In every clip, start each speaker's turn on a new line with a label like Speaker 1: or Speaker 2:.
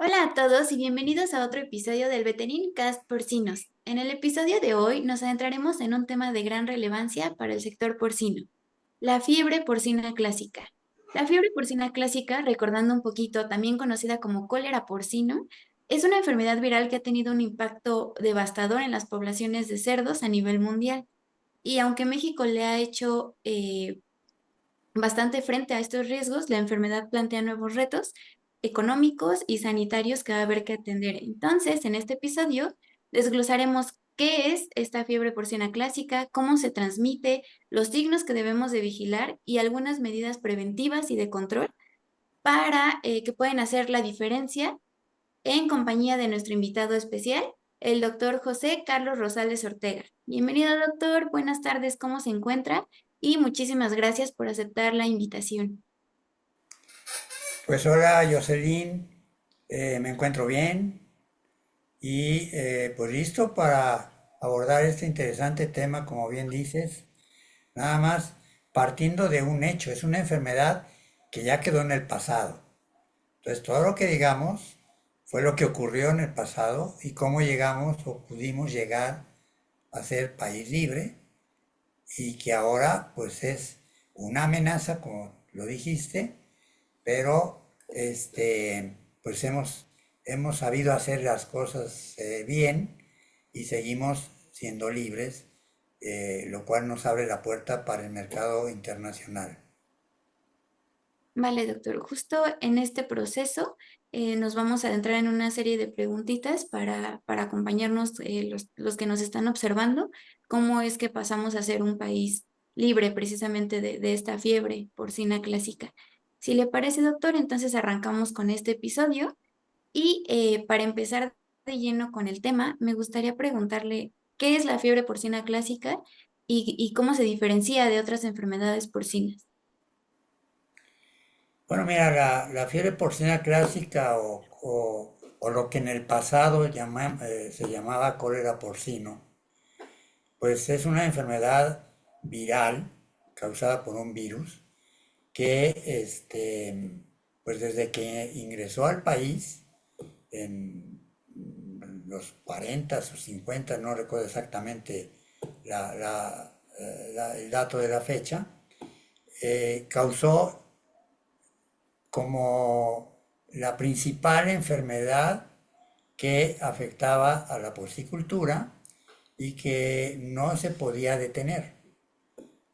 Speaker 1: Hola a todos y bienvenidos a otro episodio del Veterin Cast Porcinos. En el episodio de hoy nos adentraremos en un tema de gran relevancia para el sector porcino, la fiebre porcina clásica. La fiebre porcina clásica, recordando un poquito, también conocida como cólera porcino, es una enfermedad viral que ha tenido un impacto devastador en las poblaciones de cerdos a nivel mundial. Y aunque México le ha hecho bastante frente a estos riesgos, la enfermedad plantea nuevos retos económicos y sanitarios que va a haber que atender. Entonces, en este episodio, desglosaremos qué es esta fiebre porcina clásica, cómo se transmite, los signos que debemos de vigilar y algunas medidas preventivas y de control para que pueden hacer la diferencia en compañía de nuestro invitado especial, el doctor José Carlos Rosales Ortega. Bienvenido, doctor. Buenas tardes. ¿Cómo se encuentra? Y muchísimas gracias por aceptar la invitación.
Speaker 2: Pues hola Jocelyn, me encuentro bien y pues listo para abordar este interesante tema, como bien dices, nada más partiendo de un hecho, es una enfermedad que ya quedó en el pasado. Entonces todo lo que digamos fue lo que ocurrió en el pasado y cómo llegamos o pudimos llegar a ser país libre y que ahora pues es una amenaza, como lo dijiste, pero pues hemos sabido hacer las cosas bien y seguimos siendo libres, lo cual nos abre la puerta para el mercado internacional.
Speaker 1: Vale, doctor. Justo en este proceso nos vamos a adentrar en una serie de preguntitas para acompañarnos los que nos están observando, cómo es que pasamos a ser un país libre precisamente de esta fiebre porcina clásica. Si le parece, doctor, entonces arrancamos con este episodio y para empezar de lleno con el tema, me gustaría preguntarle qué es la fiebre porcina clásica y cómo se diferencia de otras enfermedades porcinas.
Speaker 2: Bueno, mira, la fiebre porcina clásica o lo que en el pasado se llamaba cólera porcino, pues es una enfermedad viral causada por un virus que pues desde que ingresó al país en los 40 o 50, no recuerdo exactamente el dato de la fecha, causó como la principal enfermedad que afectaba a la porcicultura y que no se podía detener.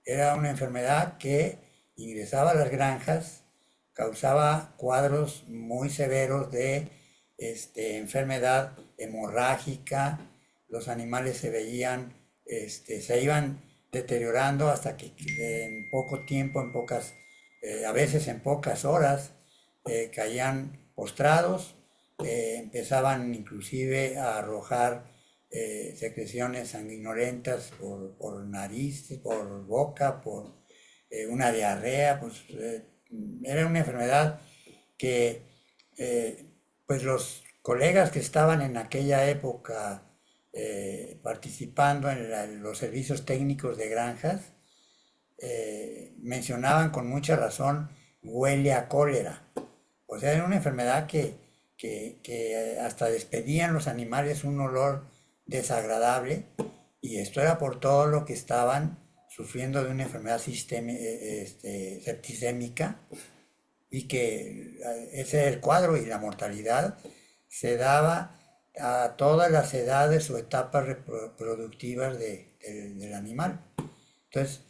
Speaker 2: Era una enfermedad que ingresaba a las granjas, causaba cuadros muy severos de enfermedad hemorrágica, los animales se veían, se iban deteriorando hasta que en poco tiempo, a veces en pocas horas, caían postrados, empezaban inclusive a arrojar secreciones sanguinolentas por nariz, por boca, por una diarrea, pues era una enfermedad que pues los colegas que estaban en aquella época participando en los servicios técnicos de granjas mencionaban con mucha razón huele a cólera. O sea, era una enfermedad que hasta despedían los animales un olor desagradable y esto era por todo lo que estaban sufriendo de una enfermedad septicémica y que ese es el cuadro y la mortalidad se daba a todas las edades o etapas reproductivas del animal. Entonces,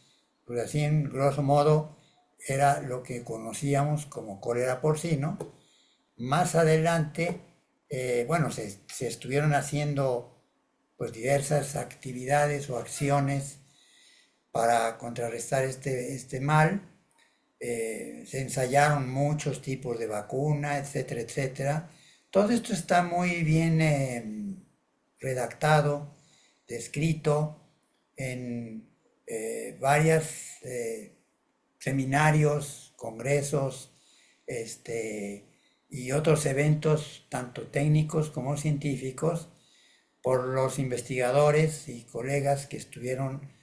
Speaker 2: pues así en grosso modo era lo que conocíamos como cólera porcino. Más adelante, bueno, se estuvieron haciendo pues diversas actividades o acciones para contrarrestar este mal. Se ensayaron muchos tipos de vacuna, etcétera, etcétera. Todo esto está muy bien redactado, descrito en varios seminarios, congresos, y otros eventos, tanto técnicos como científicos, por los investigadores y colegas que estuvieron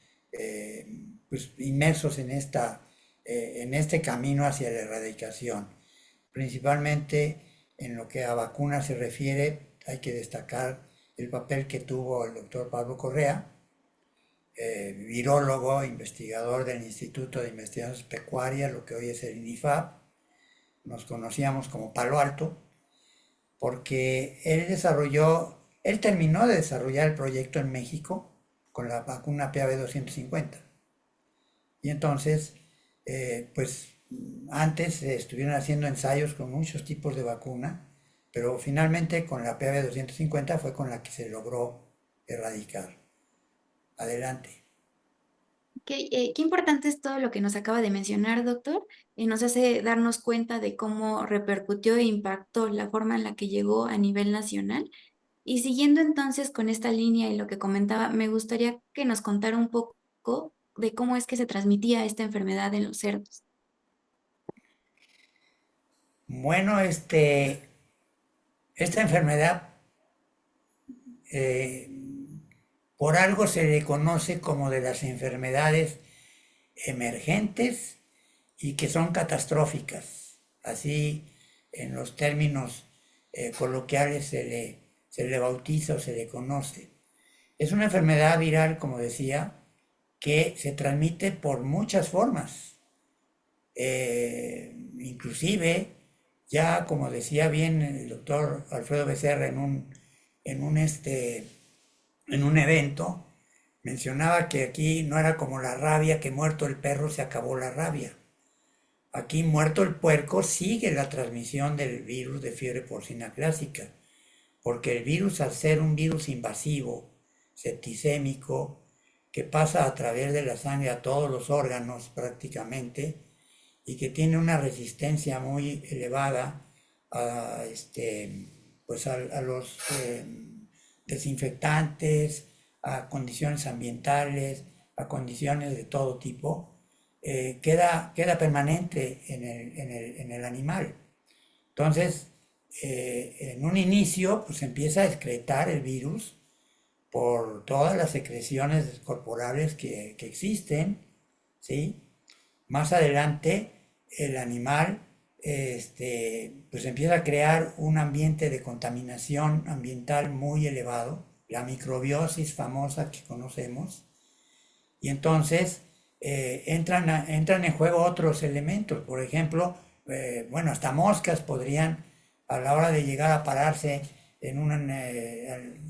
Speaker 2: pues, inmersos en este camino hacia la erradicación. Principalmente En lo que a vacunas se refiere, hay que destacar el papel que tuvo el doctor Pablo Correa, virólogo, investigador del Instituto de Investigaciones Pecuarias, lo que hoy es el INIFAP. Nos conocíamos como Palo Alto, porque él terminó de desarrollar el proyecto en México con la vacuna PAB 250. Y entonces, pues antes se estuvieron haciendo ensayos con muchos tipos de vacuna, pero finalmente con la PAB 250 fue con la que se logró erradicar. Adelante.
Speaker 1: Qué importante es todo lo que nos acaba de mencionar, doctor. Nos hace darnos cuenta de cómo repercutió e impactó la forma en la que llegó a nivel nacional. Y siguiendo entonces con esta línea y lo que comentaba, me gustaría que nos contara un poco de cómo es que se transmitía esta enfermedad en los cerdos.
Speaker 2: Bueno, esta enfermedad eh, por algo se le conoce como de las enfermedades emergentes y que son catastróficas. Así, en los términos coloquiales se le bautiza o se le conoce. Es una enfermedad viral, como decía, que se transmite por muchas formas. Inclusive, ya como decía bien el doctor Alfredo Becerra en un evento, mencionaba que aquí no era como la rabia, que muerto el perro se acabó la rabia. Aquí muerto el puerco sigue la transmisión del virus de fiebre porcina clásica, porque el virus, al ser un virus invasivo, septicémico, que pasa a través de la sangre a todos los órganos prácticamente, y que tiene una resistencia muy elevada a, pues a los desinfectantes, a condiciones ambientales, a condiciones de todo tipo, queda permanente en el animal. Entonces, en un inicio, pues empieza a excretar el virus por todas las secreciones corporales que existen, ¿sí? Más adelante, el animal pues empieza a crear un ambiente de contaminación ambiental muy elevado, la microbiosis famosa que conocemos, y entonces entran en juego otros elementos. Por ejemplo, bueno, hasta moscas podrían, a la hora de llegar a pararse en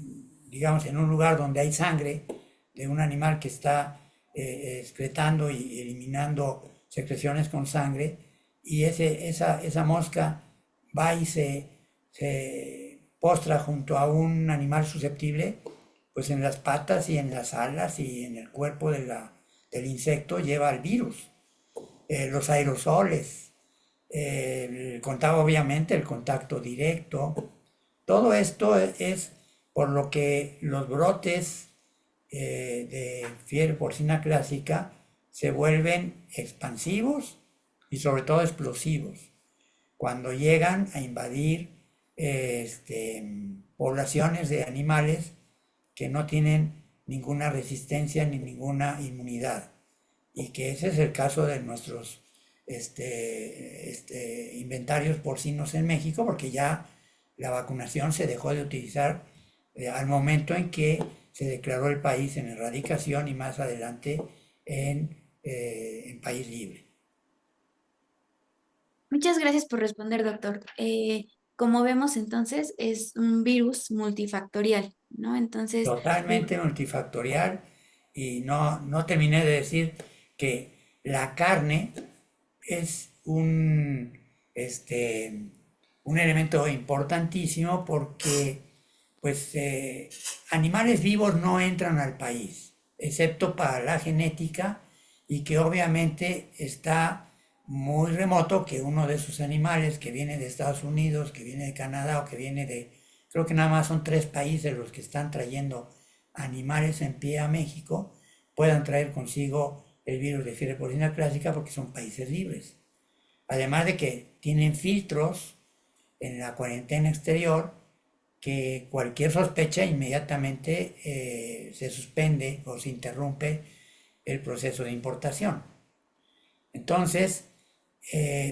Speaker 2: digamos, en un lugar donde hay sangre de un animal que está excretando y eliminando secreciones con sangre, y esa mosca va y se postra junto a un animal susceptible, pues en las patas y en las alas y en el cuerpo del insecto lleva el virus. Los aerosoles, obviamente el contacto directo, todo esto es por lo que los brotes de fiebre porcina clásica se vuelven expansivos y sobre todo explosivos cuando llegan a invadir poblaciones de animales que no tienen ninguna resistencia ni ninguna inmunidad. Y que ese es el caso de nuestros inventarios porcinos en México, porque ya la vacunación se dejó de utilizar al momento en que se declaró el país en erradicación y más adelante en país libre.
Speaker 1: Muchas gracias por responder, doctor. Como vemos entonces, es un virus multifactorial, ¿no? Entonces,
Speaker 2: Totalmente multifactorial, y no terminé de decir que la carne es un elemento importantísimo porque pues animales vivos no entran al país, excepto para la genética, y que obviamente está muy remoto que uno de esos animales que viene de Estados Unidos, que viene de Canadá o que viene creo que nada más son 3 países los que están trayendo animales en pie a México, puedan traer consigo el virus de fiebre porcina clásica porque son países libres. Además de que tienen filtros en la cuarentena exterior, que cualquier sospecha inmediatamente se suspende o se interrumpe el proceso de importación. Entonces,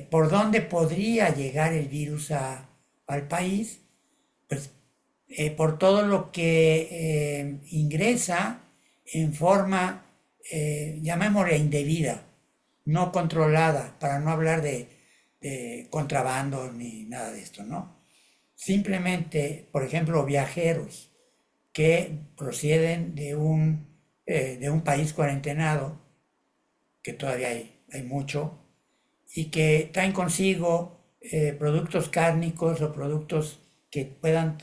Speaker 2: ¿por dónde podría llegar el virus al país, pues por todo lo que ingresa en forma, llamémosle indebida, no controlada, para no hablar de contrabando ni nada de esto, ¿no? Simplemente, por ejemplo, viajeros que proceden de un país cuarentenado, que todavía hay mucho, y que traen consigo productos cárnicos o productos que puedan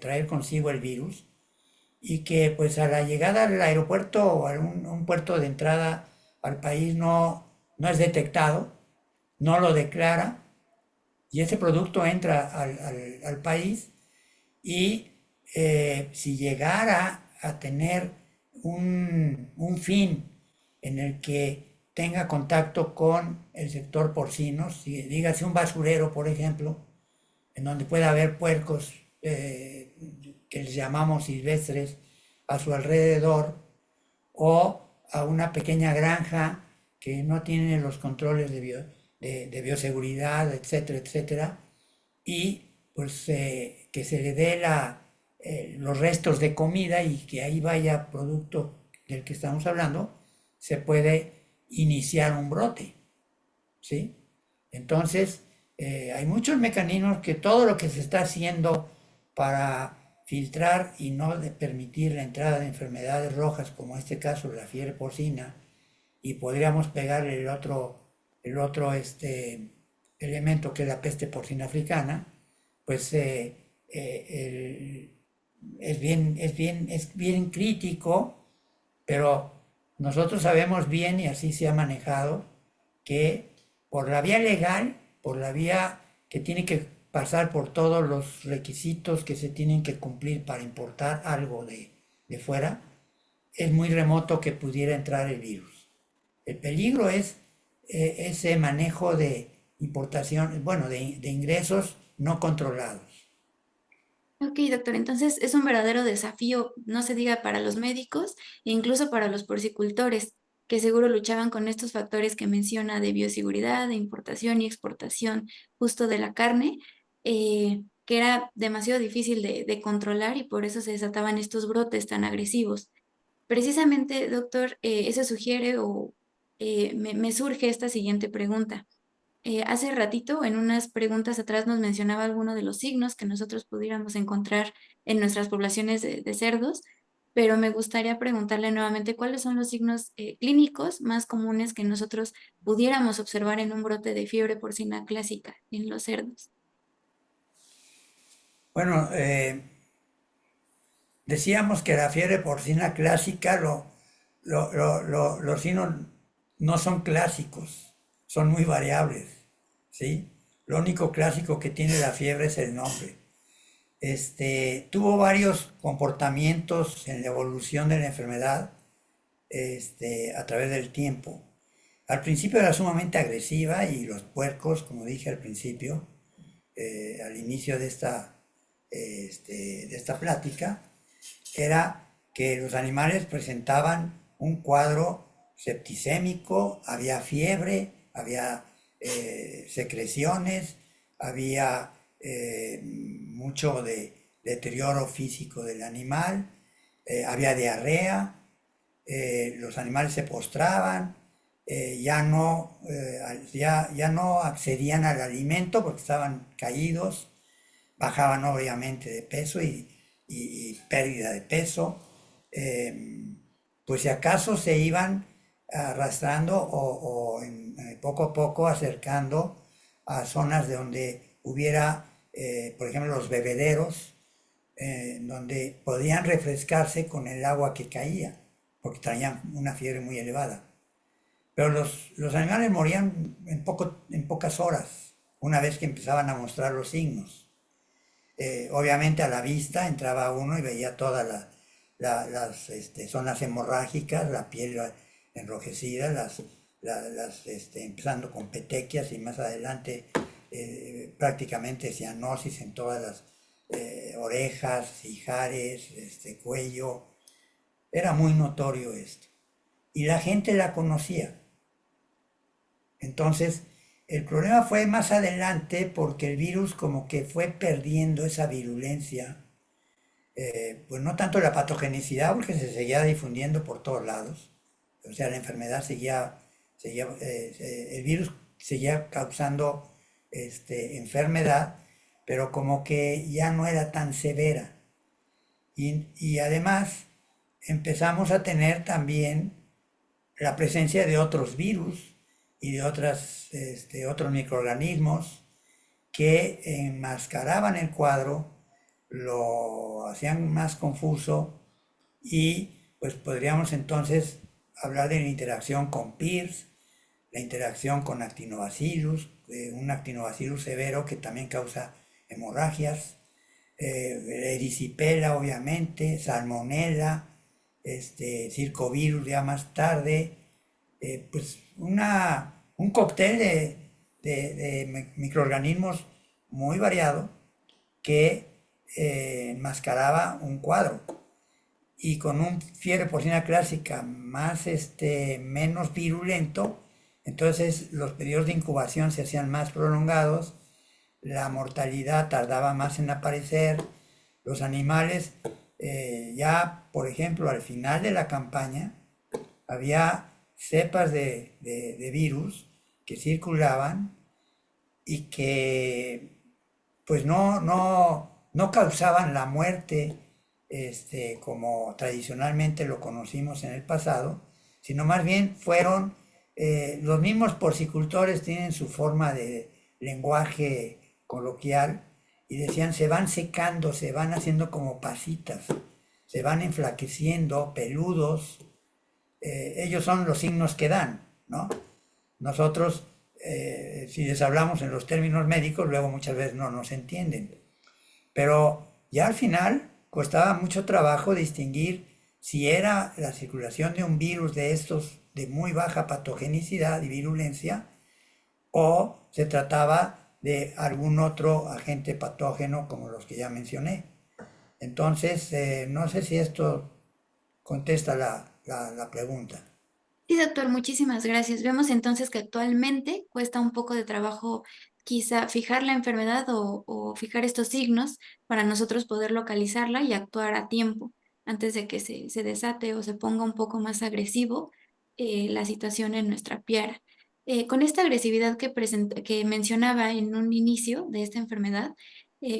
Speaker 2: traer consigo el virus y que pues a la llegada al aeropuerto o a un puerto de entrada al país no es detectado, no lo declara y ese producto entra al país y si llegara a tener un fin en el que tenga contacto con el sector porcino, si dígase un basurero, por ejemplo, en donde pueda haber puercos que les llamamos silvestres a su alrededor, o a una pequeña granja que no tiene los controles de bioseguridad, etcétera, etcétera, y pues que se le dé los restos de comida y que ahí vaya producto del que estamos hablando, se puede iniciar un brote, ¿sí? Entonces, hay muchos mecanismos que todo lo que se está haciendo para filtrar y no permitir la entrada de enfermedades rojas, como este caso la fiebre porcina, y podríamos pegarle el otro elemento que es la peste porcina africana, pues es bien crítico, pero nosotros sabemos bien, y así se ha manejado, que por la vía legal, por la vía que tiene que pasar por todos los requisitos que se tienen que cumplir para importar algo de fuera, es muy remoto que pudiera entrar el virus. El peligro es ese manejo de importación, bueno, de ingresos no controlados.
Speaker 1: Ok, doctor, entonces es un verdadero desafío, no se diga para los médicos e incluso para los porcicultores, que seguro luchaban con estos factores que menciona de bioseguridad, de importación y exportación justo de la carne, que era demasiado difícil de controlar y por eso se desataban estos brotes tan agresivos. Precisamente, doctor, eso sugiere o me surge esta siguiente pregunta. Hace ratito, en unas preguntas atrás, nos mencionaba alguno de los signos que nosotros pudiéramos encontrar en nuestras poblaciones de cerdos, pero me gustaría preguntarle nuevamente cuáles son los signos clínicos más comunes que nosotros pudiéramos observar en un brote de fiebre porcina clásica en los cerdos.
Speaker 2: Bueno, decíamos que la fiebre porcina clásica, los signos no son clásicos, son muy variables, ¿sí? Lo único clásico que tiene la fiebre es el nombre. Tuvo varios comportamientos en la evolución de la enfermedad a través del tiempo. Al principio era sumamente agresiva y los puercos, como dije al principio, al inicio de esta plática, era que los animales presentaban un cuadro septicémico, había fiebre, había secreciones, había mucho de deterioro físico del animal, había diarrea, los animales se postraban, ya no accedían al alimento porque estaban caídos, bajaban obviamente de peso y pérdida de peso, pues si acaso se iban arrastrando o poco a poco acercando a zonas de donde hubiera, por ejemplo, los bebederos, donde podían refrescarse con el agua que caía, porque traían una fiebre muy elevada. Pero los animales morían en pocas horas, una vez que empezaban a mostrar los signos. Obviamente a la vista entraba uno y veía todas las zonas hemorrágicas, la piel enrojecida, empezando con petequias y más adelante prácticamente cianosis en todas las orejas, ijares, cuello. Era muy notorio esto. Y la gente la conocía. Entonces, El problema fue más adelante porque el virus como que fue perdiendo esa virulencia, pues no tanto la patogenicidad porque se seguía difundiendo por todos lados, o sea, la enfermedad el virus seguía causando enfermedad, pero como que ya no era tan severa. Y además empezamos a tener también la presencia de otros virus y de otros microorganismos que enmascaraban el cuadro, lo hacían más confuso y pues podríamos entonces hablar de la interacción con PIRS, la interacción con actinobacillus, un actinobacillus severo que también causa hemorragias, erisipela obviamente, salmonella, circovirus ya más tarde, pues un cóctel de microorganismos muy variado que enmascaraba un cuadro. Y con un fiebre porcina clásica más menos virulento, entonces los periodos de incubación se hacían más prolongados, la mortalidad tardaba más en aparecer, los animales ya, por ejemplo, al final de la campaña, había cepas de virus que circulaban y que pues no causaban la muerte como tradicionalmente lo conocimos en el pasado, sino más bien fueron los mismos porcicultores tienen su forma de lenguaje coloquial y decían se van secando, se van haciendo como pasitas, se van enflaqueciendo, peludos, ellos son los signos que dan, ¿no? Nosotros, si les hablamos en los términos médicos, luego muchas veces no nos entienden. Pero ya al final costaba mucho trabajo distinguir si era la circulación de un virus de estos de muy baja patogenicidad y virulencia o se trataba de algún otro agente patógeno como los que ya mencioné. Entonces, no sé si esto contesta la pregunta.
Speaker 1: Sí, doctor, muchísimas gracias. Vemos entonces que actualmente cuesta un poco de trabajo quizá fijar la enfermedad o fijar estos signos para nosotros poder localizarla y actuar a tiempo antes de que se desate o se ponga un poco más agresivo la situación en nuestra piara. Con esta agresividad que mencionaba en un inicio de esta enfermedad,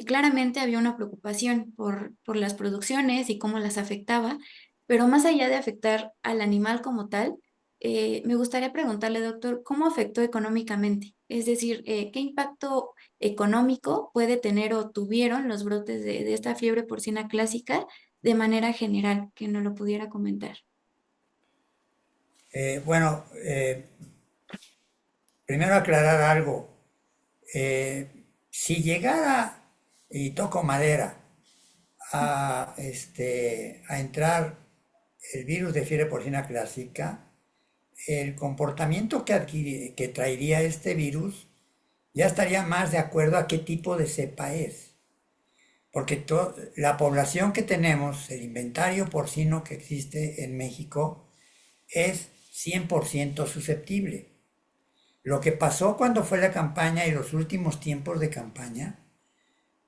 Speaker 1: claramente había una preocupación por las producciones y cómo las afectaba, pero más allá de afectar al animal como tal, me gustaría preguntarle, doctor, ¿cómo afectó económicamente? Es decir, ¿qué impacto económico puede tener o tuvieron los brotes de esta fiebre porcina clásica de manera general, que no lo pudiera comentar?
Speaker 2: Bueno, primero aclarar algo. Si llegara, y toco madera, a entrar el virus de fiebre porcina clásica, el comportamiento que traería este virus ya estaría más de acuerdo a qué tipo de cepa es. Porque la población que tenemos, el inventario porcino que existe en México, es 100% susceptible. Lo que pasó cuando fue la campaña y los últimos tiempos de campaña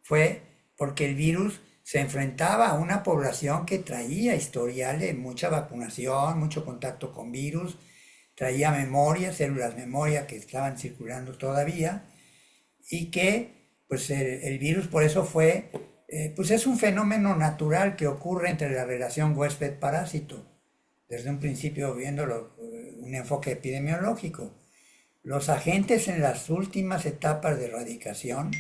Speaker 2: fue porque el virus se enfrentaba a una población que traía historial de mucha vacunación, mucho contacto con virus, traía memoria, células memoria que estaban circulando todavía y que pues el virus por eso fue, pues es un fenómeno natural que ocurre entre la relación huésped-parásito, desde un principio viéndolo, un enfoque epidemiológico. Los agentes en las últimas etapas de erradicación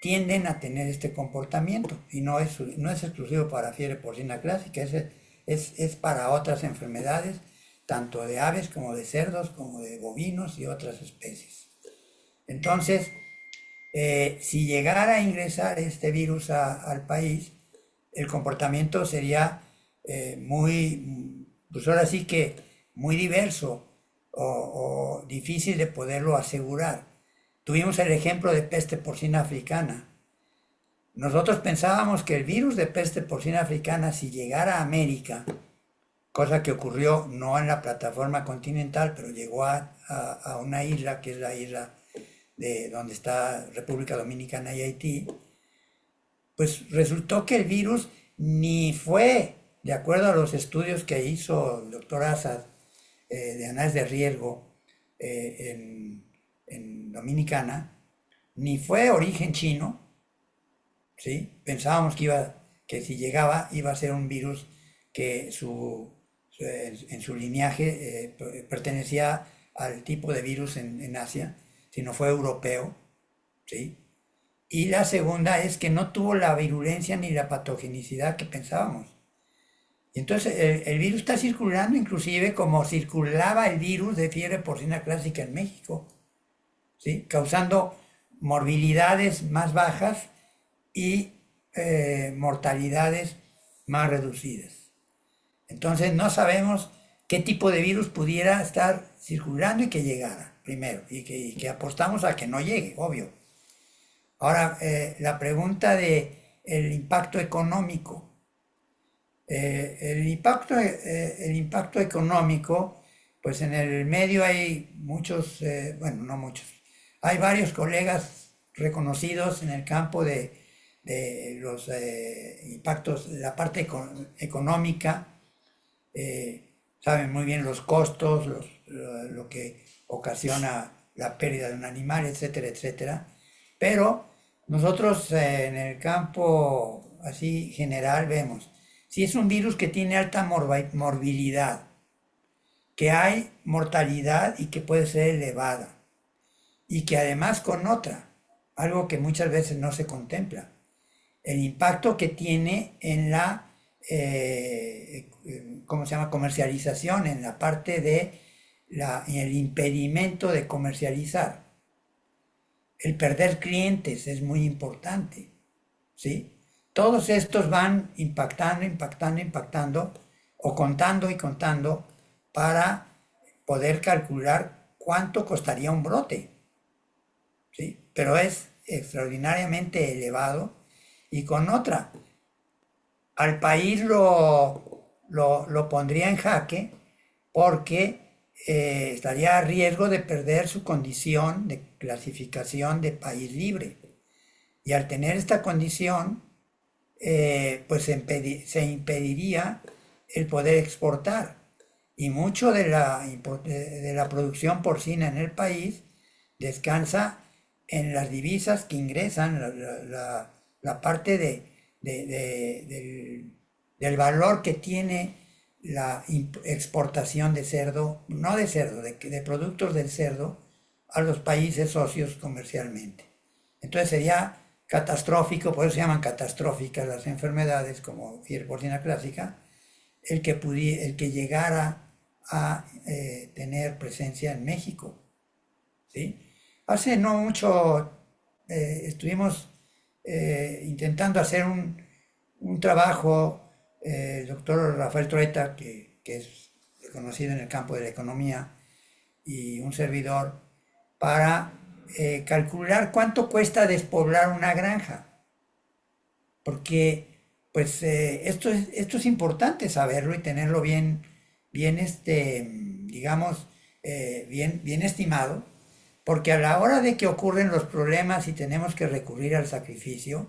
Speaker 2: tienden a tener este comportamiento y no es exclusivo para fiebre porcina clásica, es para otras enfermedades, tanto de aves como de cerdos, como de bovinos y otras especies. Entonces, si llegara a ingresar este virus al país, el comportamiento sería pues ahora sí que muy diverso o difícil de poderlo asegurar. Tuvimos el ejemplo de peste porcina africana. Nosotros pensábamos que el virus de peste porcina africana, si llegara a América, cosa que ocurrió no en la plataforma continental, pero llegó a una isla, que es la isla de donde está República Dominicana y Haití, pues resultó que el virus ni fue, de acuerdo a los estudios que hizo el doctor Assad, de análisis de riesgo en Dominicana, ni fue origen chino, ¿sí? Pensábamos que si llegaba iba a ser un virus que en su lineaje pertenecía al tipo de virus en Asia, sino fue europeo, ¿sí? Y la segunda es que no tuvo la virulencia ni la patogenicidad que pensábamos. Y entonces el virus está circulando inclusive como circulaba el virus de fiebre porcina clásica en México, ¿sí? Causando morbilidades más bajas y mortalidades más reducidas. Entonces no sabemos qué tipo de virus pudiera estar circulando y que llegara primero, y que apostamos a que no llegue, obvio. Ahora, la pregunta de el impacto económico. El impacto económico, pues en el medio hay muchos, bueno, no muchos, hay varios colegas reconocidos en el campo de los impactos, la parte económica, saben muy bien los costos, lo que ocasiona la pérdida de un animal, etcétera, etcétera. Pero nosotros en el campo así general vemos, si es un virus que tiene alta morbilidad, que hay mortalidad y que puede ser elevada, y que además con otra, algo que muchas veces no se contempla, el impacto que tiene en la, ¿cómo se llama?, comercialización, en la parte de el impedimento de comercializar. El perder clientes es muy importante, ¿sí? Todos estos van impactando, impactando, impactando, o contando y contando para poder calcular cuánto costaría un brote, ¿sí? Pero es extraordinariamente elevado. Y con otra, al país lo pondría en jaque porque estaría a riesgo de perder su condición de clasificación de país libre. Y al tener esta condición, pues se impediría el poder exportar. Y mucho de la producción porcina en el país descansa en las divisas que ingresan, la parte del valor que tiene la exportación de cerdo, no de cerdo, de productos del cerdo a los países socios comercialmente. Entonces sería catastrófico, por eso se llaman catastróficas las enfermedades como fiebre porcina clásica, el que llegara a tener presencia en México, ¿sí? Hace no mucho estuvimos intentando hacer un trabajo, el doctor Rafael Trueta, que es reconocido en el campo de la economía, y un servidor, para calcular cuánto cuesta despoblar una granja. Porque pues esto es importante saberlo y tenerlo bien digamos, bien estimado, porque a la hora de que ocurren los problemas y tenemos que recurrir al sacrificio,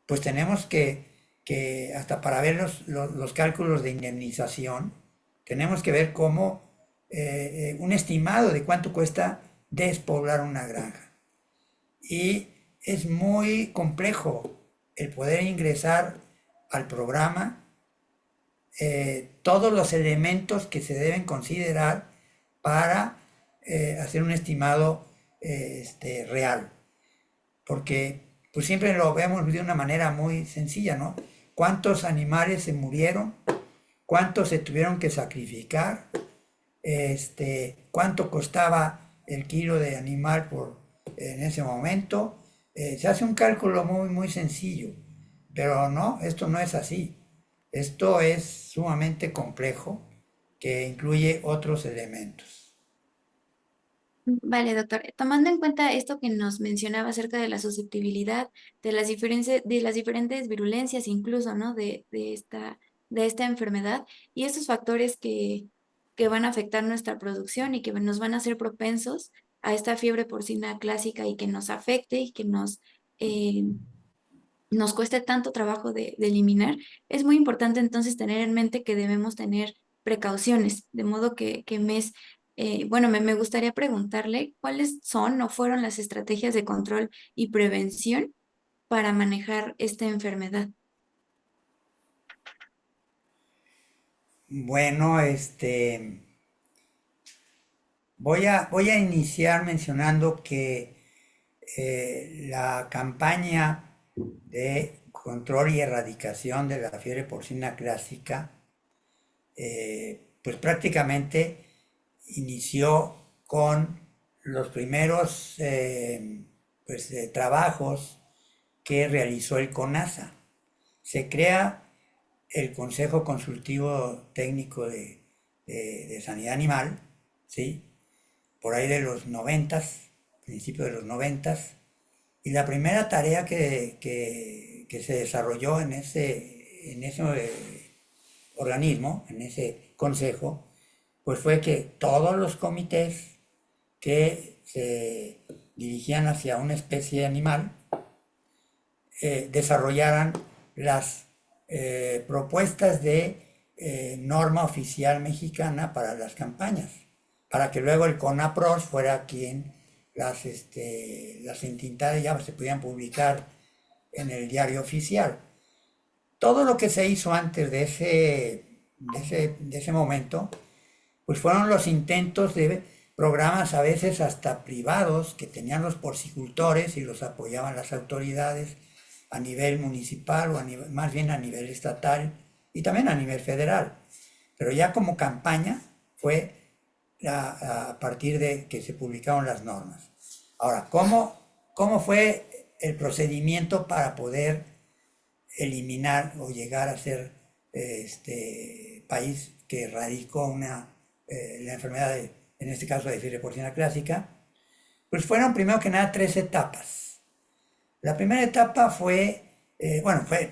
Speaker 2: pues tenemos hasta para ver los cálculos de indemnización, tenemos que ver cómo un estimado de cuánto cuesta despoblar una granja. Y es muy complejo el poder ingresar al programa todos los elementos que se deben considerar para hacer un estimado real. Porque pues siempre lo vemos de una manera muy sencilla, ¿no? ¿Cuántos animales se murieron? ¿Cuántos se tuvieron que sacrificar? ¿Cuánto costaba el kilo de animal en ese momento? Se hace un cálculo muy, muy sencillo, pero no, esto no es así. Esto es sumamente complejo que incluye otros elementos.
Speaker 1: Vale, doctor. Tomando en cuenta esto que nos mencionaba acerca de la susceptibilidad, de las diferentes virulencias incluso, ¿no? De esta enfermedad y estos factores que van a afectar nuestra producción y que nos van a hacer propensos a esta fiebre porcina clásica y que nos afecte y que eh, nos cueste tanto trabajo de eliminar, es muy importante entonces tener en mente que debemos tener precauciones, de modo que bueno, me gustaría preguntarle cuáles son o fueron las estrategias de control y prevención para manejar esta enfermedad.
Speaker 2: Bueno, voy a iniciar mencionando que la campaña de control y erradicación de la fiebre porcina clásica, pues prácticamente inició con los primeros trabajos que realizó el CONASA. Se crea el Consejo Consultivo Técnico de Sanidad Animal, ¿sí? Por ahí de los noventas, principio de los noventas, y la primera tarea que se desarrolló en ese organismo, en ese consejo, pues fue que todos los comités que se dirigían hacia una especie animal desarrollaran las propuestas de norma oficial mexicana para las campañas, para que luego el CONAPROS fuera quien las entintara y ya se pudieran publicar en el diario oficial. Todo lo que se hizo antes de ese momento, pues fueron los intentos de programas a veces hasta privados que tenían los porcicultores y los apoyaban las autoridades a nivel municipal o más bien a nivel estatal y también a nivel federal. Pero ya como campaña fue a partir de que se publicaron las normas. Ahora, ¿cómo fue el procedimiento para poder eliminar o llegar a ser este país que erradicó la enfermedad, en este caso de fiebre porcina clásica? Pues fueron primero que nada 3 etapas. La primera etapa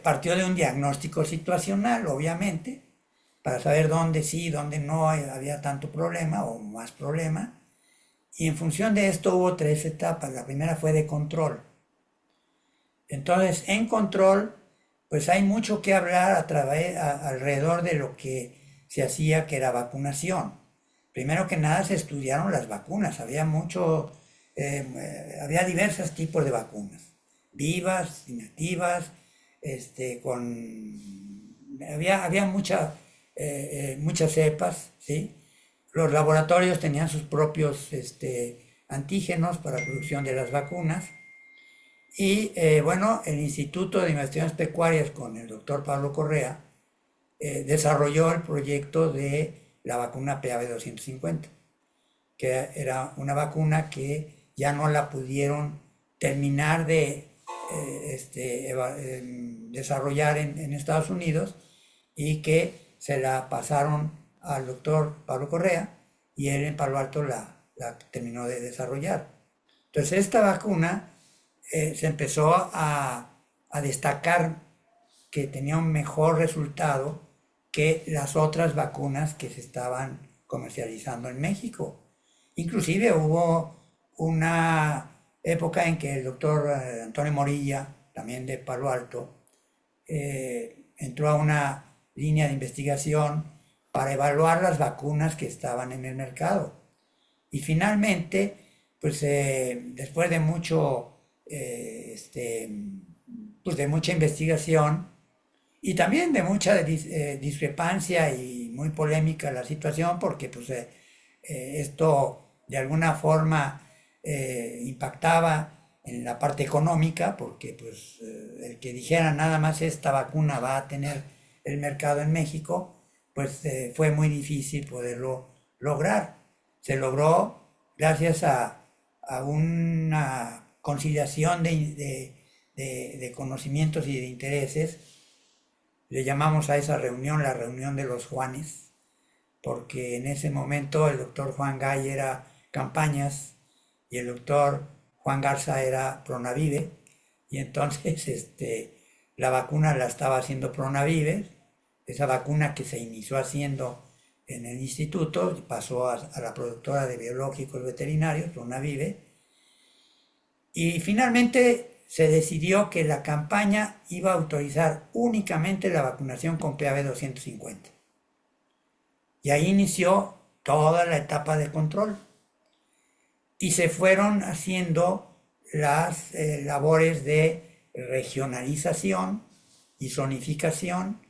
Speaker 2: partió de un diagnóstico situacional, obviamente, para saber dónde sí, dónde no había tanto problema o más problema. Y en función de esto hubo 3 etapas. La primera fue de control. Entonces, en control, pues hay mucho que hablar alrededor de lo que se hacía, que era vacunación. Primero que nada se estudiaron las vacunas. Había diversos tipos de vacunas, vivas, inactivas, había muchas cepas, ¿sí? Los laboratorios tenían sus propios antígenos para la producción de las vacunas. Y el Instituto de Investigaciones Pecuarias con el doctor Pablo Correa desarrolló el proyecto de la vacuna PAV250, que era una vacuna que ya no la pudieron terminar de desarrollar en Estados Unidos y que se la pasaron al doctor Pablo Correa y él en Palo Alto la terminó de desarrollar. Entonces esta vacuna se empezó a destacar que tenía un mejor resultado que las otras vacunas que se estaban comercializando en México. Inclusive hubo una época en que el doctor Antonio Morilla, también de Palo Alto, entró a una línea de investigación para evaluar las vacunas que estaban en el mercado. Y finalmente, pues después de de mucha investigación y también de mucha discrepancia y muy polémica la situación, porque esto de alguna forma impactaba en la parte económica, porque el que dijera nada más esta vacuna va a tener el mercado en México, pues fue muy difícil poderlo lograr. Se logró gracias a una conciliación de conocimientos y de intereses. Le llamamos a esa reunión la reunión de los Juanes, porque en ese momento el doctor Juan Gay era Campañas y el doctor Juan Garza era Pronavive, y entonces la vacuna la estaba haciendo Pronavive, esa vacuna que se inició haciendo en el instituto, pasó a la productora de biológicos veterinarios, Pronavive, y finalmente se decidió que la campaña iba a autorizar únicamente la vacunación con PAB 250. Y ahí inició toda la etapa de control. Y se fueron haciendo las labores de regionalización y zonificación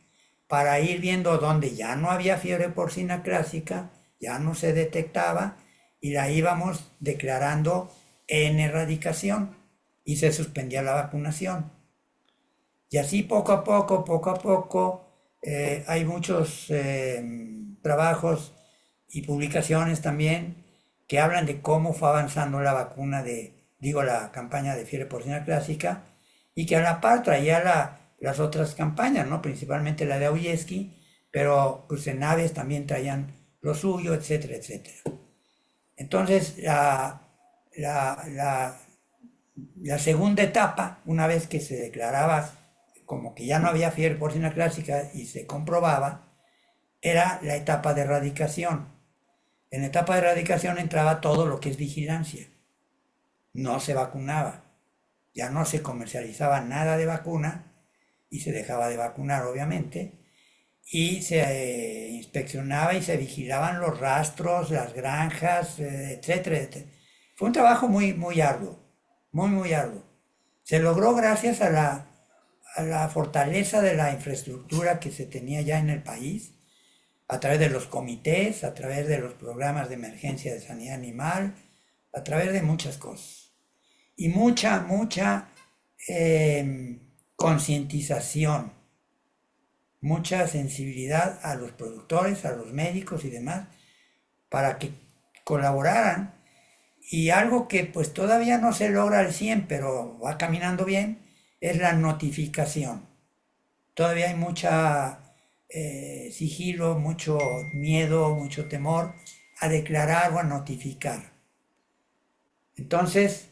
Speaker 2: para ir viendo dónde ya no había fiebre porcina clásica, ya no se detectaba y la íbamos declarando en erradicación y se suspendía la vacunación. Y así poco a poco, hay muchos trabajos y publicaciones también que hablan de cómo fue avanzando la vacuna la campaña de fiebre porcina clásica y que a la par traía las otras campañas, ¿no? Principalmente la de Auyeski, pero pues en aves también traían lo suyo, etcétera, etcétera. Entonces, la, la, la segunda etapa, una vez que se declaraba como que ya no había fiebre porcina clásica y se comprobaba, era la etapa de erradicación. En la etapa de erradicación entraba todo lo que es vigilancia. No se vacunaba, ya no se comercializaba nada de vacuna y se dejaba de vacunar, obviamente, y se inspeccionaba y se vigilaban los rastros, las granjas, etcétera, etcétera. Fue un trabajo muy, muy arduo, muy, muy arduo. Se logró gracias a la fortaleza de la infraestructura que se tenía ya en el país, a través de los comités, a través de los programas de emergencia de sanidad animal, a través de muchas cosas. Y mucha concientización, mucha sensibilidad a los productores, a los médicos y demás, para que colaboraran. Y algo que pues todavía no se logra al 100, pero va caminando bien, es la notificación. Todavía hay mucha sigilo, mucho miedo, mucho temor a declarar o a notificar. Entonces,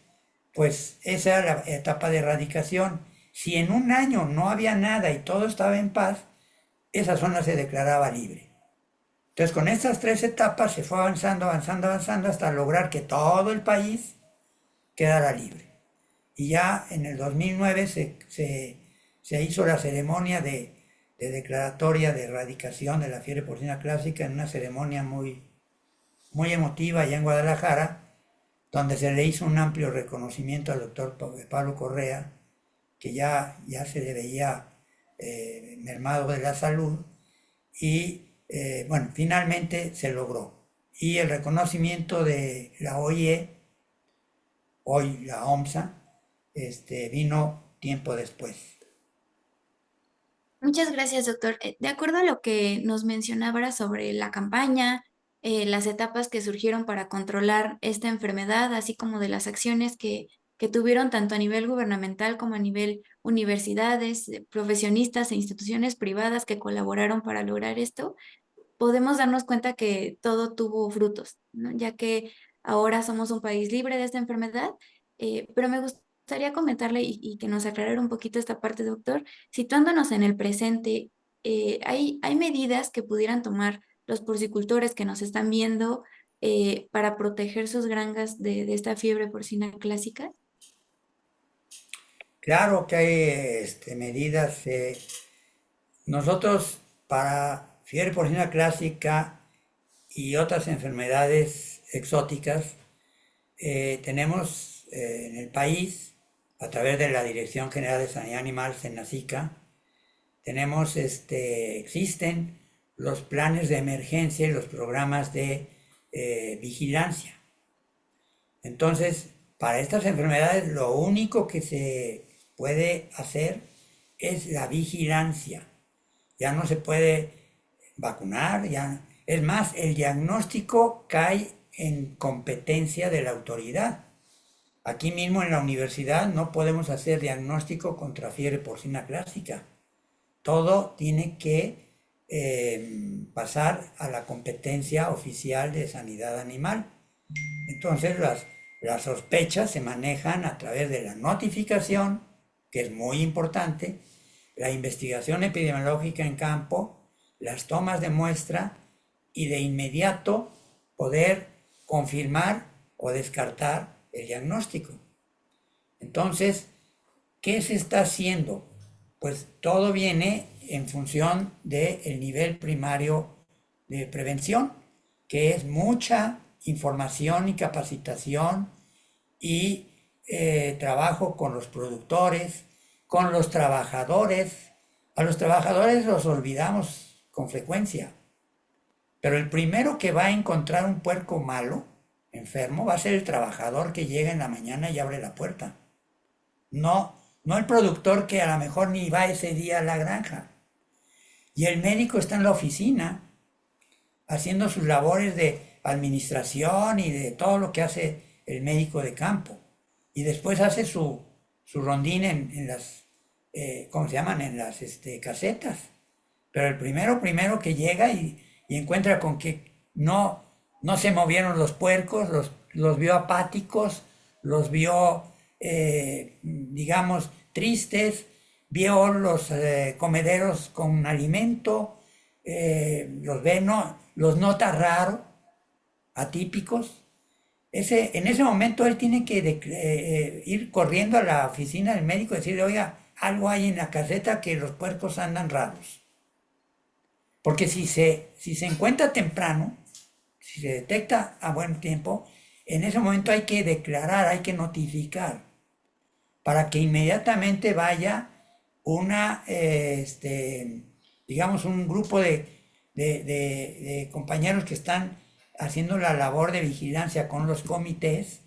Speaker 2: pues esa era la etapa de erradicación. Si en un año no había nada y todo estaba en paz, esa zona se declaraba libre. Entonces, con estas tres etapas se fue avanzando, avanzando, avanzando hasta lograr que todo el país quedara libre. Y ya en el 2009 se hizo la ceremonia de declaratoria de erradicación de la fiebre porcina clásica en una ceremonia muy, muy emotiva allá en Guadalajara, donde se le hizo un amplio reconocimiento al doctor Pablo Correa, que ya se le veía mermado de la salud, y bueno, finalmente se logró. Y el reconocimiento de la OIE, hoy la OMSA, vino tiempo después.
Speaker 1: Muchas gracias, doctor. De acuerdo a lo que nos mencionaba sobre la campaña, las etapas que surgieron para controlar esta enfermedad, así como de las acciones que tuvieron tanto a nivel gubernamental como a nivel universidades, profesionistas e instituciones privadas que colaboraron para lograr esto, podemos darnos cuenta que todo tuvo frutos, ¿no? Ya que ahora somos un país libre de esta enfermedad, pero me gustaría comentarle y que nos aclarara un poquito esta parte, doctor, situándonos en el presente, hay medidas que pudieran tomar los porcicultores que nos están viendo para proteger sus granjas de esta fiebre porcina clásica.
Speaker 2: Claro que hay medidas. Nosotros para fiebre porcina clásica y otras enfermedades exóticas tenemos en el país, a través de la Dirección General de Sanidad Animal, Senacica, existen los planes de emergencia y los programas de vigilancia. Entonces, para estas enfermedades lo único que se puede hacer es la vigilancia. Ya no se puede vacunar, ya. Es más, el diagnóstico cae en competencia de la autoridad. Aquí mismo en la universidad no podemos hacer diagnóstico contra fiebre porcina clásica. Todo tiene que pasar a la competencia oficial de sanidad animal. Entonces las sospechas se manejan a través de la notificación, que es muy importante, la investigación epidemiológica en campo, las tomas de muestra y de inmediato poder confirmar o descartar el diagnóstico. Entonces, ¿qué se está haciendo? Pues todo viene en función del nivel primario de prevención, que es mucha información y capacitación y trabajo con los productores, con los trabajadores. A los trabajadores los olvidamos con frecuencia, pero el primero que va a encontrar un puerco malo, enfermo, va a ser el trabajador que llega en la mañana y abre la puerta. No, no el productor que a lo mejor ni va ese día a la granja. Y el médico está en la oficina haciendo sus labores de administración y de todo lo que hace el médico de campo. Y después hace su rondín en las, ¿cómo se llaman? En las casetas. Pero el primero que llega y encuentra con que no se movieron los puercos, los vio apáticos, los vio, digamos, tristes, vio los comederos con alimento, los nota raro, atípicos. En ese momento él tiene que ir corriendo a la oficina del médico y decirle, oiga, algo hay en la caseta que los puercos andan raros. Porque si se encuentra temprano, si se detecta a buen tiempo, en ese momento hay que declarar, hay que notificar, para que inmediatamente vaya digamos, un grupo de compañeros que están haciendo la labor de vigilancia con los comités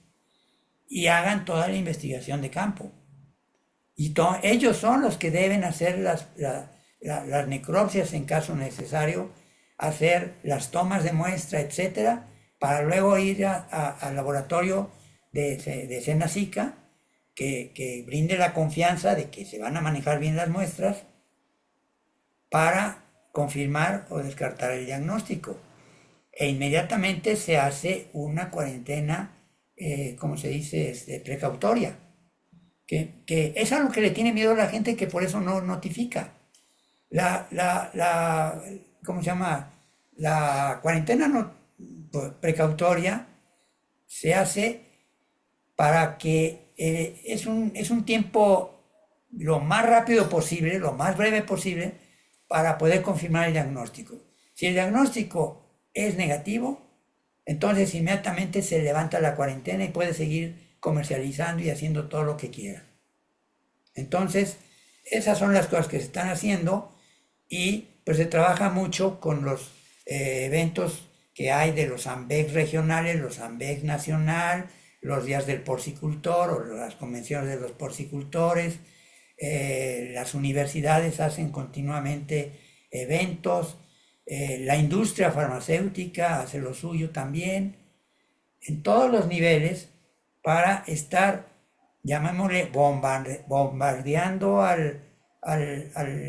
Speaker 2: y hagan toda la investigación de campo. Y ellos son los que deben hacer las necropsias en caso necesario, hacer las tomas de muestra, etcétera, para luego ir al laboratorio de Senacica, que brinde la confianza de que se van a manejar bien las muestras para confirmar o descartar el diagnóstico. E inmediatamente se hace una cuarentena, como se dice, precautoria, que es algo que le tiene miedo a la gente, que por eso no notifica. ¿Cómo se llama? La cuarentena precautoria se hace para que es un tiempo lo más rápido posible, lo más breve posible, para poder confirmar el diagnóstico. Si el diagnóstico es negativo, entonces inmediatamente se levanta la cuarentena y puede seguir comercializando y haciendo todo lo que quiera. Entonces, esas son las cosas que se están haciendo y pues se trabaja mucho con los eventos que hay de los AMBEC regionales, los AMBEC nacional, los días del porcicultor o las convenciones de los porcicultores. Las universidades hacen continuamente eventos, la industria farmacéutica hace lo suyo también, en todos los niveles, para estar, llamémosle, bombardeando al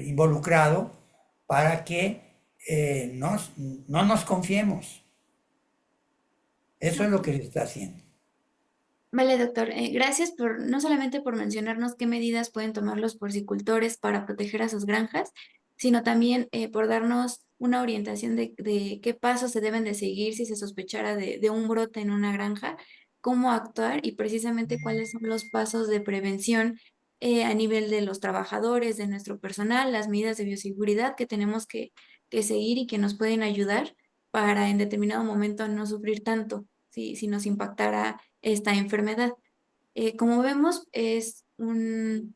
Speaker 2: involucrado para que no nos confiemos. Eso es lo que se está haciendo.
Speaker 1: Vale, doctor. Gracias por no solamente por mencionarnos qué medidas pueden tomar los porcicultores para proteger a sus granjas, sino también por darnos una orientación de qué pasos se deben de seguir si se sospechara de un brote en una granja, cómo actuar y precisamente cuáles son los pasos de prevención a nivel de los trabajadores, de nuestro personal, las medidas de bioseguridad que tenemos que seguir y que nos pueden ayudar para en determinado momento no sufrir tanto si nos impactara esta enfermedad. Como vemos, el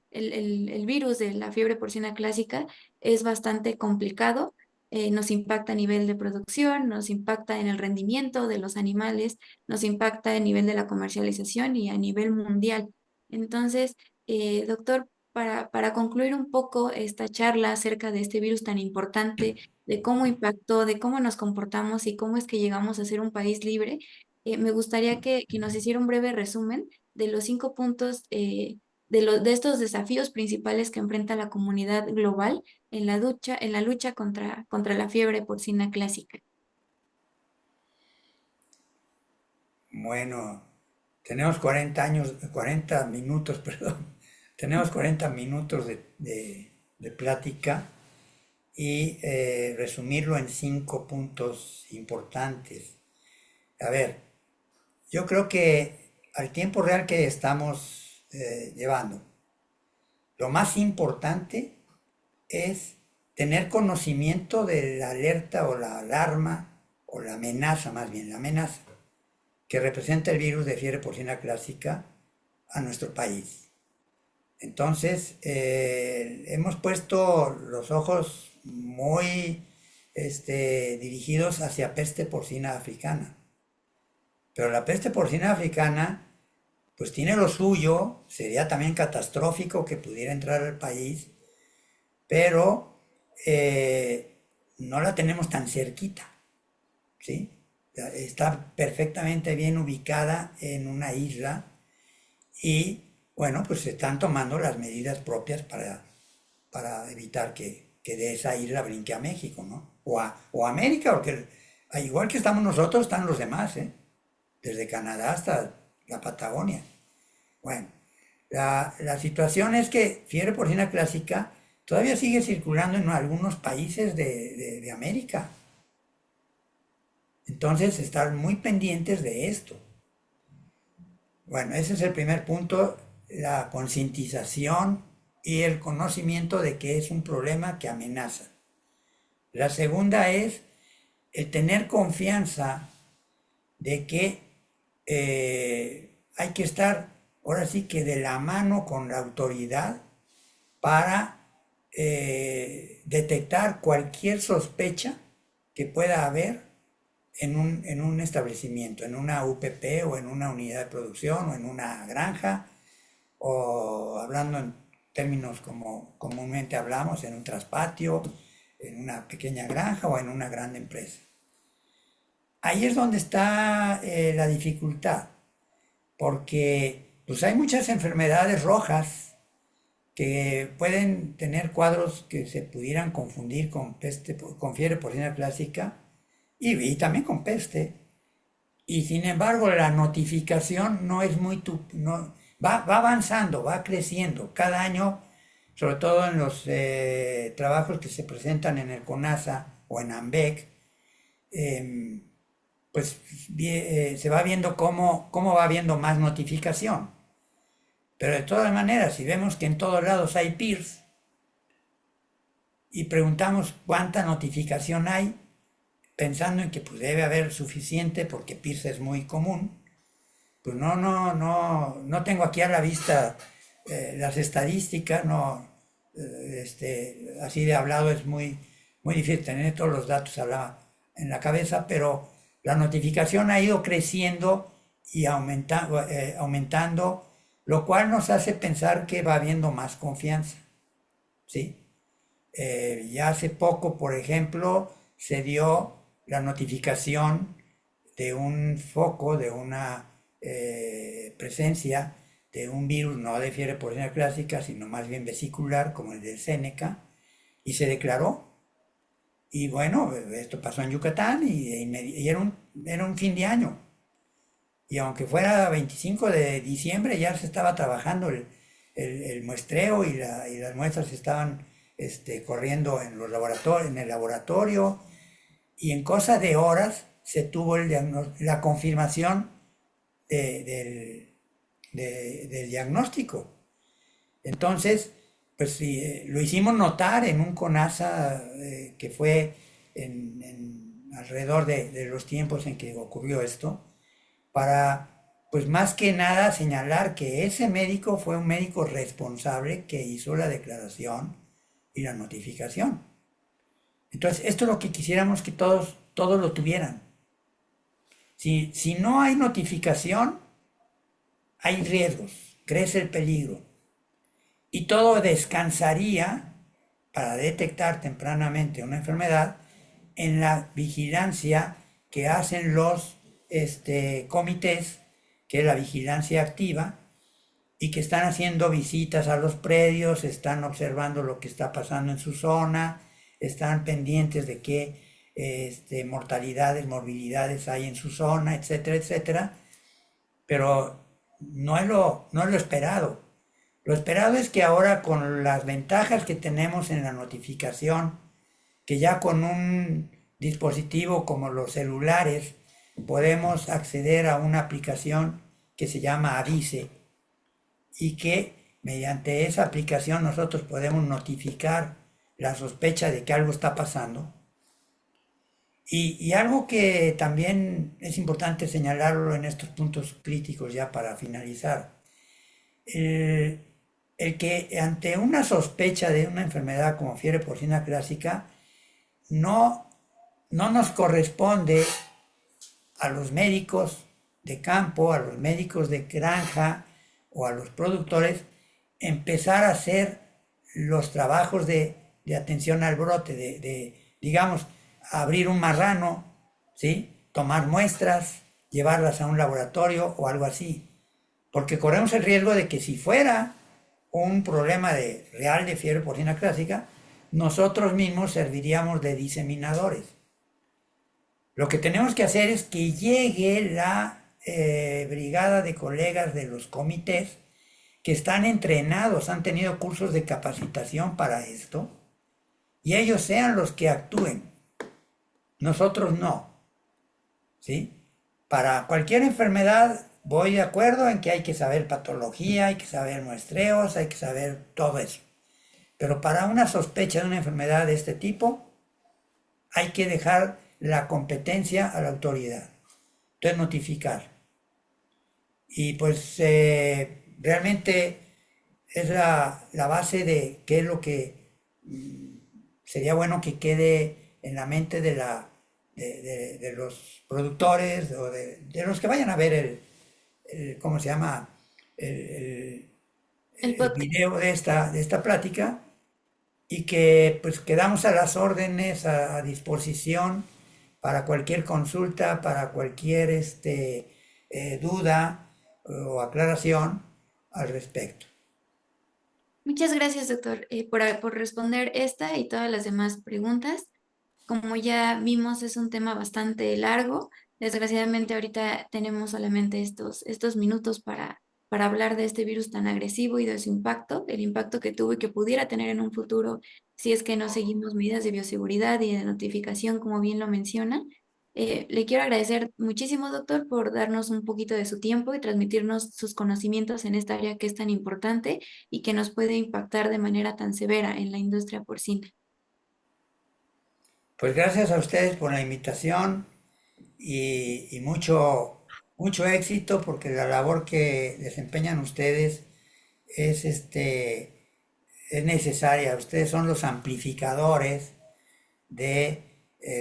Speaker 1: virus de la fiebre porcina clásica es bastante complicado. Nos impacta a nivel de producción, nos impacta en el rendimiento de los animales, nos impacta a nivel de la comercialización y a nivel mundial. Entonces, doctor, para concluir un poco esta charla acerca de este virus tan importante, de cómo impactó, de cómo nos comportamos y cómo es que llegamos a ser un país libre, me gustaría que nos hiciera un breve resumen de los 5 puntos de estos desafíos principales que enfrenta la comunidad global en la lucha contra la fiebre porcina clásica.
Speaker 2: Bueno, tenemos 40 minutos, perdón. Tenemos 40 minutos de plática y resumirlo en 5 puntos importantes. A ver, yo creo que al tiempo real que estamos llevando, lo más importante es tener conocimiento de la alerta o la alarma o la amenaza, más bien la amenaza que representa el virus de fiebre porcina clásica a nuestro país. Entonces, hemos puesto los ojos muy dirigidos hacia peste porcina africana. Pero la peste porcina africana, pues tiene lo suyo, sería también catastrófico que pudiera entrar al país, pero no la tenemos tan cerquita, ¿sí? Está perfectamente bien ubicada en una isla y, bueno, pues se están tomando las medidas propias para evitar que de esa isla brinque a México, ¿no? O a América, porque al igual que estamos nosotros, están los demás, ¿eh? Desde Canadá hasta la Patagonia. Bueno, la situación es que fiebre porcina clásica todavía sigue circulando en algunos países de América. Entonces, estar muy pendientes de esto. Bueno, ese es el primer punto, la concientización y el conocimiento de que es un problema que amenaza. La segunda es el tener confianza de que hay que estar ahora sí que de la mano con la autoridad para detectar cualquier sospecha que pueda haber en un establecimiento, en una UPP o en una unidad de producción o en una granja, o hablando en términos como comúnmente hablamos, en un traspatio, en una pequeña granja o en una gran empresa. Ahí es donde está la dificultad, porque pues hay muchas enfermedades rojas que pueden tener cuadros que se pudieran confundir con fiebre porcina clásica y también con peste. Y sin embargo la notificación no es muy... No, va avanzando, va creciendo. Cada año, sobre todo en los trabajos que se presentan en el CONASA o en AMBEC, pues se va viendo cómo va habiendo más notificación. Pero de todas maneras, si vemos que en todos lados hay PIRS y preguntamos cuánta notificación hay, pensando en que pues, debe haber suficiente porque PIRS es muy común, pues no tengo aquí a la vista las estadísticas, no, así de hablado es muy difícil tener todos los datos en la cabeza, pero la notificación ha ido creciendo y aumentando, lo cual nos hace pensar que va habiendo más confianza, ¿sí? Ya hace poco, por ejemplo, se dio la notificación de un foco, de una presencia de un virus, no de fiebre porcina clásica, sino más bien vesicular, como el del Séneca, y se declaró. Y bueno, esto pasó en Yucatán y era un fin de año. Y aunque fuera 25 de diciembre, ya se estaba trabajando el muestreo y las muestras estaban corriendo en el laboratorio, y en cosa de horas se tuvo la confirmación del diagnóstico. Entonces, pues sí, lo hicimos notar en un CONASA que fue alrededor de los tiempos en que ocurrió esto, para, pues más que nada, señalar que ese médico fue un médico responsable que hizo la declaración y la notificación. Entonces, esto es lo que quisiéramos que todos lo tuvieran. Si no hay notificación, hay riesgos, crece el peligro. Y todo descansaría para detectar tempranamente una enfermedad en la vigilancia que hacen los comités, que es la vigilancia activa, y que están haciendo visitas a los predios, están observando lo que está pasando en su zona, están pendientes de qué mortalidades, morbilidades hay en su zona, etcétera, etcétera. Pero no es lo esperado. Lo esperado es que ahora, con las ventajas que tenemos en la notificación que ya con un dispositivo como los celulares podemos acceder a una aplicación que se llama Avise y que mediante esa aplicación nosotros podemos notificar la sospecha de que algo está pasando. Y algo que también es importante señalarlo en estos puntos críticos ya para finalizar, el, el que ante una sospecha de una enfermedad como fiebre porcina clásica, no, no nos corresponde a los médicos de campo, a los médicos de granja o a los productores empezar a hacer los trabajos de atención al brote, digamos, abrir un marrano, ¿sí? Tomar muestras, llevarlas a un laboratorio o algo así. Porque corremos el riesgo de que si fuera un problema real de fiebre porcina clásica, nosotros mismos serviríamos de diseminadores. Lo que tenemos que hacer es que llegue la brigada de colegas de los comités que están entrenados, han tenido cursos de capacitación para esto, y ellos sean los que actúen. Nosotros no, ¿sí? Para cualquier enfermedad voy de acuerdo en que hay que saber patología, hay que saber muestreos, hay que saber todo eso. Pero para una sospecha de una enfermedad de este tipo, hay que dejar la competencia a la autoridad. Entonces notificar. Y pues realmente es la base de qué es lo que sería bueno que quede en la mente de los productores o de los que vayan a ver ¿cómo se llama? El,
Speaker 1: El
Speaker 2: el
Speaker 1: podcast.
Speaker 2: video de esta plática y que pues quedamos a las órdenes, a disposición para cualquier consulta, para cualquier duda o aclaración al respecto.
Speaker 1: Muchas gracias, doctor, por responder esta y todas las demás preguntas. Como ya vimos, es un tema bastante largo. Desgraciadamente, ahorita tenemos solamente estos minutos para hablar de este virus tan agresivo y de su impacto, el impacto que tuvo y que pudiera tener en un futuro si es que no seguimos medidas de bioseguridad y de notificación, como bien lo menciona. Le quiero agradecer muchísimo, doctor, por darnos un poquito de su tiempo y transmitirnos sus conocimientos en esta área que es tan importante y que nos puede impactar de manera tan severa en la industria porcina.
Speaker 2: Pues gracias a ustedes por la invitación y mucho, mucho éxito porque la labor que desempeñan ustedes es, es necesaria. Ustedes son los amplificadores de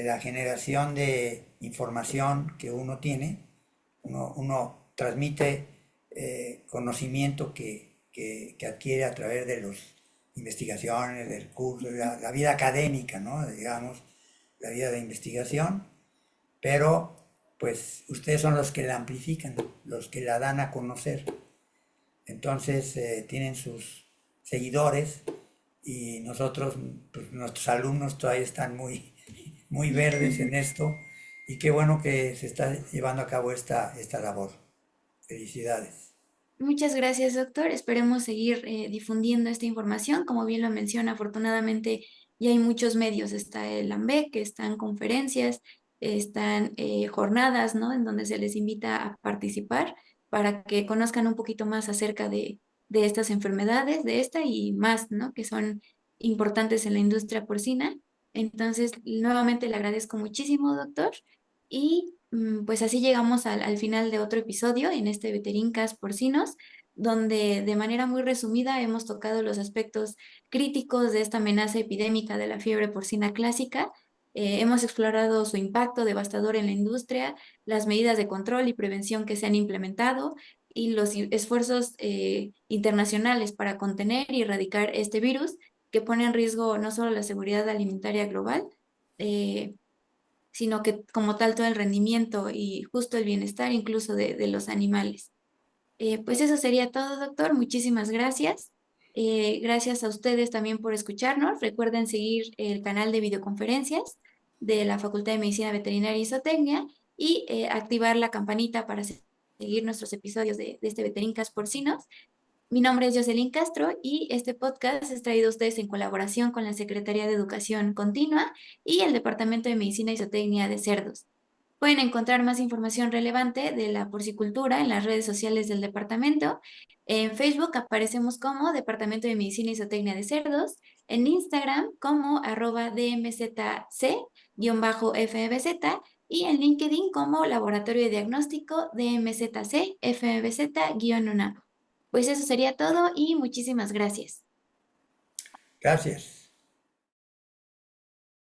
Speaker 2: la generación de información que uno tiene. Uno transmite conocimiento que adquiere a través de las investigaciones, del curso, la vida académica, ¿no? Digamos, la vida de investigación, pero pues ustedes son los que la amplifican, los que la dan a conocer. Entonces tienen sus seguidores y nosotros, pues, nuestros alumnos todavía están muy, muy verdes en esto y qué bueno que se está llevando a cabo esta labor. Felicidades.
Speaker 1: Muchas gracias, doctor. Esperemos seguir difundiendo esta información. Como bien lo menciona, afortunadamente ya hay muchos medios. Está el AMBEC, están conferencias, están jornadas, ¿no? En donde se les invita a participar para que conozcan un poquito más acerca de estas enfermedades, de esta y más, ¿no? Que son importantes en la industria porcina. Entonces, nuevamente le agradezco muchísimo, doctor. Y pues así llegamos al final de otro episodio en este Veterincas Porcinos, donde de manera muy resumida hemos tocado los aspectos críticos de esta amenaza epidémica de la fiebre porcina clásica. Hemos explorado su impacto devastador en la industria, las medidas de control y prevención que se han implementado y los esfuerzos internacionales para contener y erradicar este virus que pone en riesgo no solo la seguridad alimentaria global, eh, sino que como tal todo el rendimiento y justo el bienestar incluso de los animales. Pues eso sería todo, doctor. Muchísimas gracias. Gracias a ustedes también por escucharnos. Recuerden seguir el canal de videoconferencias de la Facultad de Medicina Veterinaria y Zootecnia y activar la campanita para seguir nuestros episodios de este Veterincas Porcinos. Mi nombre es Jocelyn Castro y este podcast es traído a ustedes en colaboración con la Secretaría de Educación Continua y el Departamento de Medicina y Zootecnia de Cerdos. Pueden encontrar más información relevante de la porcicultura en las redes sociales del departamento. En Facebook aparecemos como Departamento de Medicina y Zootecnia de Cerdos, en Instagram como @dmzc_fbz y en LinkedIn como Laboratorio de Diagnóstico DMZC-FBZ-UNAM. Pues eso sería todo y muchísimas gracias.
Speaker 2: Gracias.